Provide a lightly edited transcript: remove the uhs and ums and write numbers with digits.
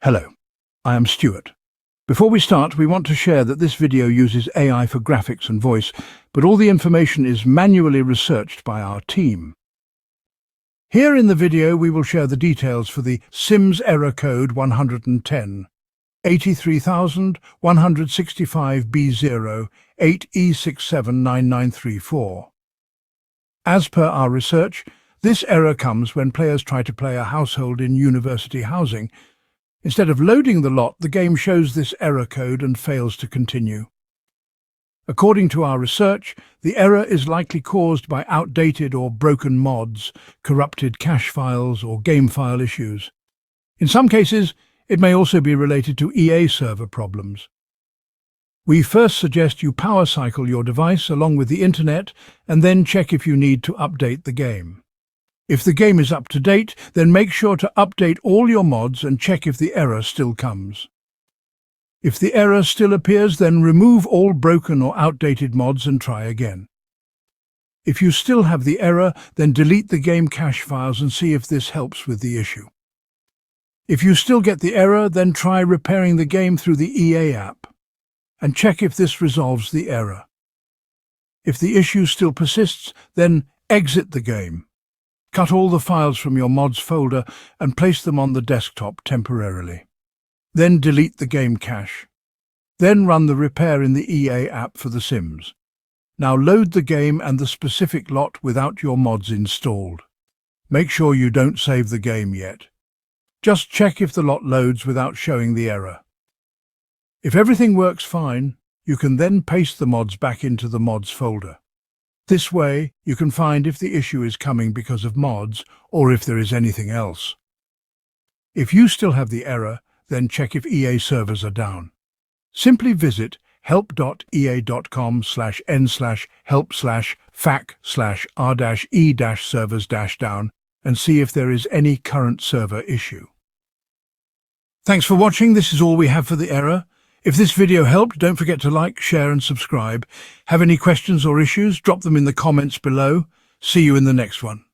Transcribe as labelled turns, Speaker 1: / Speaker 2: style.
Speaker 1: Hello, I am Stuart. Before we start, we want to share that this video uses AI for graphics and voice, but all the information is manually researched by our team. Here in the video, we will share the details for the Sims error code 110, 83165B0, 8e679934. As per our research, this error comes when players try to play a household in university housing. Instead of loading the lot, the game shows this error code and fails to continue. According to our research, the error is likely caused by outdated or broken mods, corrupted cache files, or game file issues. In some cases, it may also be related to EA server problems. We first suggest you power cycle your device along with the internet and then check if you need to update the game. If the game is up to date, then make sure to update all your mods and check if the error still comes. If the error still appears, then remove all broken or outdated mods and try again. If you still have the error, then delete the game cache files and see if this helps with the issue. If you still get the error, then try repairing the game through the EA app and check if this resolves the error. If the issue still persists, then exit the game. Cut all the files from your mods folder and place them on the desktop temporarily. Then delete the game cache. Then run the repair in the EA app for The Sims. Now load the game and the specific lot without your mods installed. Make sure you don't save the game yet. Just check if the lot loads without showing the error. If everything works fine, you can then paste the mods back into the mods folder. This way, you can find if the issue is coming because of mods or if there is anything else. If you still have the error, then check if EA servers are down. Simply visit help.ea.com/n/help/fac/r-e-servers-down and see if there is any current server issue. Thanks for watching. This is all we have for the error. If this video helped, don't forget to like, share and subscribe. Have any questions or issues? Drop them in the comments below. See you in the next one.